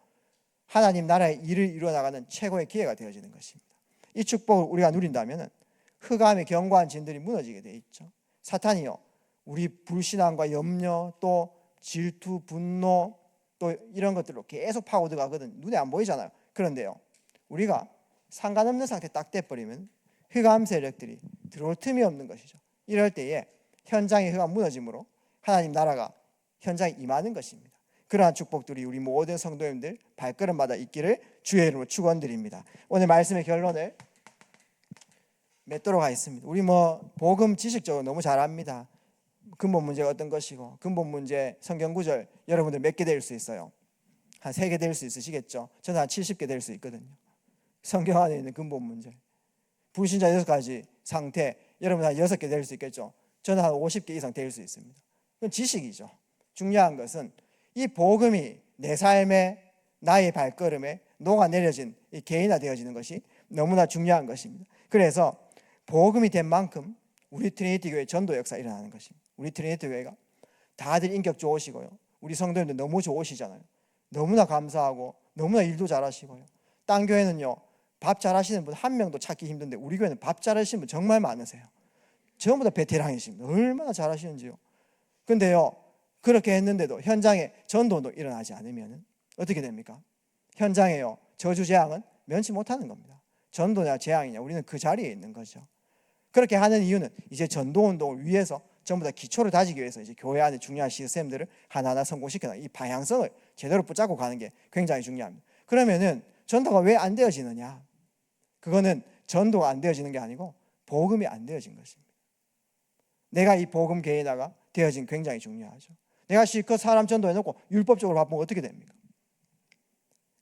하나님 나라의 일을 이루어나가는 최고의 기회가 되어지는 것입니다. 이 축복을 우리가 누린다면 흑암의 견고한 진들이 무너지게 돼 있죠. 사탄이요, 우리 불신앙과 염려 또 질투, 분노 또 이런 것들로 계속 파고 들어가거든. 눈에 안 보이잖아요. 그런데요, 우리가 상관없는 상태 딱 돼버리면 흑암 세력들이 들어올 틈이 없는 것이죠. 이럴 때에 현장의 흑암 무너짐으로 하나님 나라가 현장에 임하는 것입니다. 그러한 축복들이 우리 모든 성도님들 발걸음마다 있기를 주의 이름으로 축원드립니다. 오늘 말씀의 결론을 맺도록 하겠습니다. 우리 복음 지식적으로 너무 잘 압니다. 근본 문제가 어떤 것이고 근본 문제 성경 구절 여러분들 몇 개 될 수 있어요? 한 3개 될 수 있으시겠죠? 저는 한 70개 될 수 있거든요. 성경 안에 있는 근본 문제. 불신자 6가지 상태 여러분 한 6개 될 수 있겠죠? 저는 한 50개 이상 될 수 있습니다. 그건 지식이죠. 중요한 것은 이 복음이 내 삶에 나의 발걸음에 녹아내려진 이 개인화되어지는 것이 너무나 중요한 것입니다. 그래서 복음이 된 만큼 우리 트리니티 교회 전도 역사 일어나는 것입니다. 우리 트리니티 교회가 다들 인격 좋으시고요, 우리 성도님들 너무 좋으시잖아요. 너무나 감사하고 너무나 일도 잘하시고요. 딴 교회는요, 밥 잘하시는 분 한 명도 찾기 힘든데 우리 교회는 밥 잘하시는 분 정말 많으세요. 전부 다 베테랑이십니다. 얼마나 잘하시는지요. 근데요, 그렇게 했는데도 현장에 전도도 일어나지 않으면 어떻게 됩니까? 현장에요, 저주 재앙은 면치 못하는 겁니다. 전도냐 재앙이냐 우리는 그 자리에 있는 거죠. 그렇게 하는 이유는 이제 전도운동을 위해서 전부 다 기초를 다지기 위해서 이제 교회 안에 중요한 시스템들을 하나하나 성공시켜서 이 방향성을 제대로 붙잡고 가는 게 굉장히 중요합니다. 그러면은 전도가 왜 안 되어지느냐? 그거는 전도가 안 되어지는 게 아니고 복음이 안 되어진 것입니다. 내가 이 복음 개인화가 되어진 굉장히 중요하죠. 내가 실컷 사람 전도해놓고 율법적으로 바쁘면 어떻게 됩니까?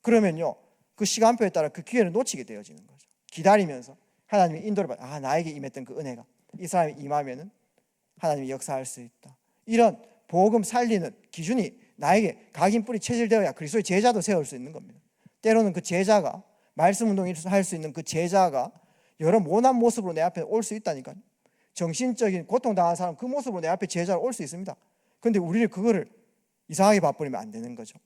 그러면요, 그 시간표에 따라 그 기회를 놓치게 되어지는 거죠. 기다리면서 하나님의 인도를 받아 나에게 임했던 그 은혜가 이 사람이 임하면은 하나님이 역사할 수 있다. 이런 복음 살리는 기준이 나에게 각인 뿌리 체질되어야 그리스도의 제자도 세울 수 있는 겁니다. 때로는 그 제자가 말씀 운동을 할 수 있는 그 제자가 여러 모난 모습으로 내 앞에 올 수 있다니까요. 정신적인 고통당한 사람 그 모습으로 내 앞에 제자로 올 수 있습니다. 그런데 우리를 그거를 이상하게 봐버리면 안 되는 거죠.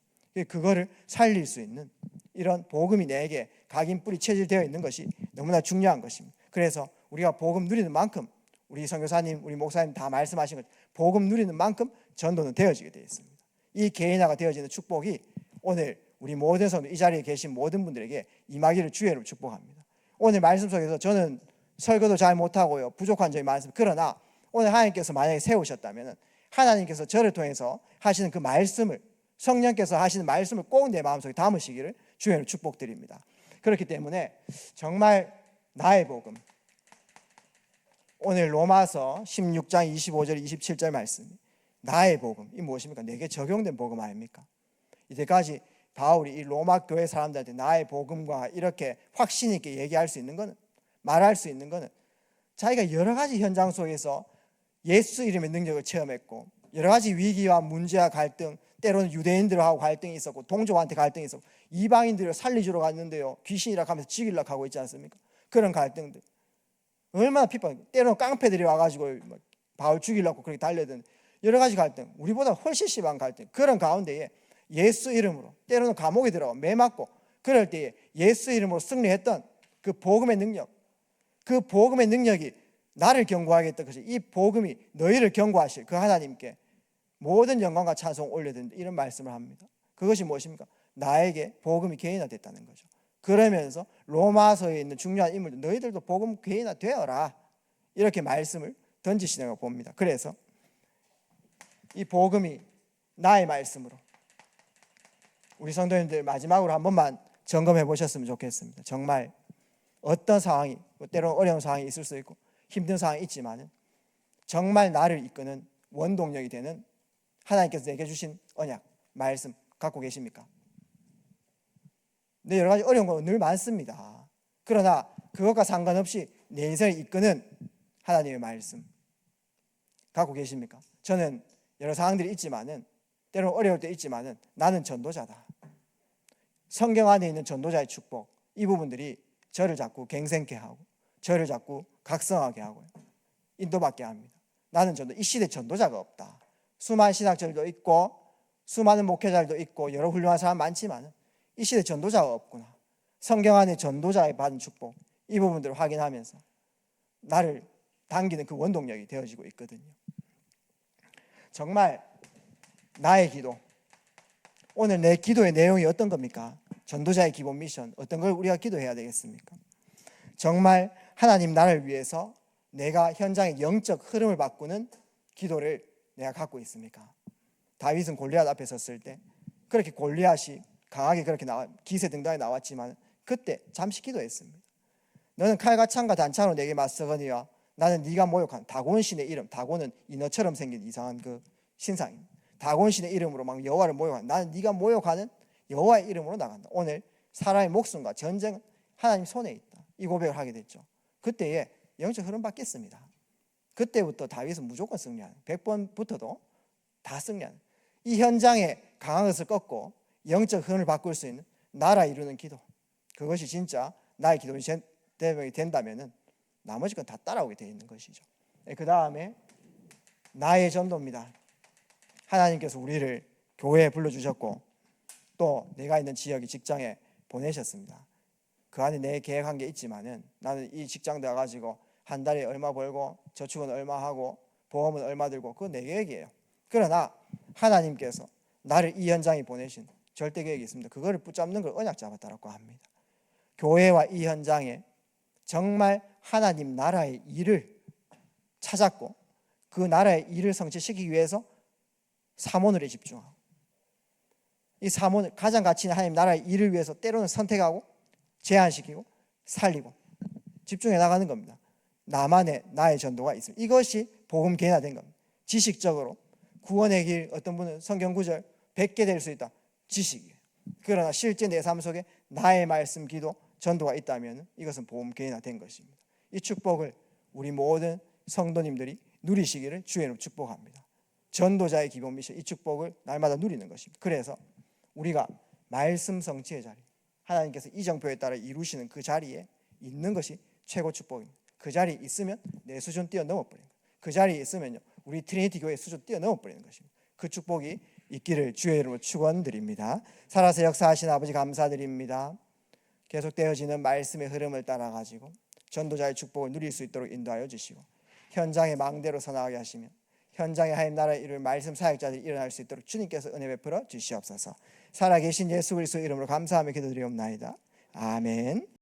그거를 살릴 수 있는 이런 복음이 내게 각인 뿌리 체질되어 있는 것이 너무나 중요한 것입니다. 그래서 우리가 복음 누리는 만큼 우리 선교사님, 우리 목사님 다 말씀하신 것 복음 누리는 만큼 전도는 되어지게 되어 있습니다. 이 개인화가 되어지는 축복이 오늘 우리 모든 성도 이 자리에 계신 모든 분들에게 임하기를 주의 이름으로 축복합니다. 오늘 말씀 속에서 저는 설교도 잘 못하고요, 부족한 점이 많습니다. 그러나 오늘 하나님께서 만약에 세우셨다면 하나님께서 저를 통해서 하시는 그 말씀을 성령께서 하시는 말씀을 꼭 내 마음속에 담으시기를 주의 이름으로 축복드립니다. 그렇기 때문에 정말 나의 복음 오늘 로마서 16장 25절 27절 말씀 나의 복음, 이 무엇입니까? 내게 적용된 복음 아닙니까? 이때까지 바울이 이 로마 교회 사람들한테 나의 복음과 이렇게 확신 있게 얘기할 수 있는 것은, 말할 수 있는 것은 자기가 여러 가지 현장 속에서 예수 이름의 능력을 체험했고, 여러 가지 위기와 문제와 갈등, 때로는 유대인들하고 갈등이 있었고, 동족한테 갈등이 있었고, 이방인들을 살리주러 갔는데요 귀신이라 하면서 죽이려고 하고 있지 않습니까? 그런 갈등들 얼마나 핍박, 때로는 깡패들이 와가지고 바울 죽이려고 그렇게 달려든 여러 가지 갈등, 우리보다 훨씬 심한 갈등, 그런 가운데에 예수 이름으로 때로는 감옥에 들어가 매 맞고 그럴 때에 예수 이름으로 승리했던 그 복음의 능력, 그 복음의 능력이 나를 경고하게 했던 것이, 이 복음이 너희를 경고하실 그 하나님께 모든 영광과 찬송 올려드린다, 이런 말씀을 합니다. 그것이 무엇입니까? 나에게 복음이 개인화됐다는 거죠. 그러면서 로마서에 있는 중요한 인물들, 너희들도 복음 개인화 되어라, 이렇게 말씀을 던지시는 걸 봅니다. 그래서 이 복음이 나의 말씀으로 우리 성도님들 마지막으로 한 번만 점검해 보셨으면 좋겠습니다. 정말 어떤 상황이, 때로는 어려운 상황이 있을 수 있고 힘든 상황이 있지만 정말 나를 이끄는 원동력이 되는 하나님께서 내게 주신 언약, 말씀 갖고 계십니까? 네, 여러 가지 어려운 건 늘 많습니다. 그러나 그것과 상관없이 내 인생을 이끄는 하나님의 말씀 갖고 계십니까? 저는 여러 상황들이 있지만은, 때로는 어려울 때 있지만은, 나는 전도자다, 성경 안에 있는 전도자의 축복, 이 부분들이 저를 자꾸 갱생케 하고 저를 자꾸 각성하게 하고 인도받게 합니다. 나는 전도, 이 시대 전도자가 없다. 수많은 신학자들도 있고 수많은 목회자들도 있고 여러 훌륭한 사람 많지만 이 시대 전도자가 없구나. 성경 안에 전도자의 받은 축복, 이 부분들을 확인하면서 나를 당기는 그 원동력이 되어지고 있거든요. 정말 나의 기도, 오늘 내 기도의 내용이 어떤 겁니까? 전도자의 기본 미션, 어떤 걸 우리가 기도해야 되겠습니까? 정말 하나님 나라를 위해서 내가 현장의 영적 흐름을 바꾸는 기도를 내가 갖고 있습니까? 다윗은 골리앗 앞에 섰을 때 그렇게 골리앗이 강하게 그렇게 기세 등등하게 나왔지만 그때 잠시 기도했습니다. 너는 칼과 창과 단창으로 내게 맞서거니와 나는 네가 모욕한 다곤 신의 이름, 다곤은 인어처럼 생긴 이상한 그 신상입니다. 다곤 신의 이름으로 막 여호와를 모욕한, 나는 네가 모욕하는 여호와의 이름으로 나간다. 오늘 사람의 목숨과 전쟁은 하나님 손에 있다, 이 고백을 하게 됐죠. 그때에 영적 흐름 바뀌었습니다. 그때부터 다윗은 무조건 승리하는, 100번 붙어도 다 승리하는, 이 현장에 강한 것을 꺾고 영적 흐름을 바꿀 수 있는 나라 이루는 기도, 그것이 진짜 나의 기도의 대명이 된다면 나머지 건 다 따라오게 되어 있는 것이죠. 그 다음에 나의 전도입니다. 하나님께서 우리를 교회에 불러주셨고 또 내가 있는 지역이 직장에 보내셨습니다. 그 안에 내 계획한 게 있지만은 나는 이 직장 나가지고 한 달에 얼마 벌고 저축은 얼마 하고 보험은 얼마 들고, 그건 내 계획이에요. 그러나 하나님께서 나를 이 현장에 보내신 절대 계획이 있습니다. 그거를 붙잡는 걸 언약 잡았다라고 합니다. 교회와 이 현장에 정말 하나님 나라의 일을 찾았고 그 나라의 일을 성취시키기 위해서 사모늘에 집중하고, 이 사모늘, 가장 가치 있는 하나님 나라의 일을 위해서 때로는 선택하고 제한시키고 살리고 집중해 나가는 겁니다. 나만의 나의 전도가 있습니다. 이것이 복음 개인화된 겁니다. 지식적으로 구원의 길, 어떤 분은 성경 구절 100개 될 수 있다, 지식이에요. 그러나 실제 내 삶 속에 나의 말씀, 기도, 전도가 있다면 이것은 복음 개인화된 것입니다. 이 축복을 우리 모든 성도님들이 누리시기를 주의 이름으로 축복합니다. 전도자의 기본 미션, 이 축복을 날마다 누리는 것입니다. 그래서 우리가 말씀 성취의 자리, 하나님께서 이정표에 따라 이루시는 그 자리에 있는 것이 최고 축복입니다. 그 자리에 있으면 내 수준 뛰어넘어 버리는 거예요. 그 자리에 있으면요 우리 트리니티 교회 수준 뛰어넘어 버리는 것입니다. 그 축복이 있기를 주의 이름으로 축원드립니다. 살아서 역사하신 아버지 감사드립니다. 계속되어지는 말씀의 흐름을 따라가지고 전도자의 축복을 누릴 수 있도록 인도하여 주시고 현장의 망대로 서나가게 하시며 현장의 하나님 나라의 일을 말씀 사역자들이 일어날 수 있도록 주님께서 은혜 베풀어 주시옵소서. 살아계신 예수 그리스도의 이름으로 감사하며 기도드리옵나이다. 아멘.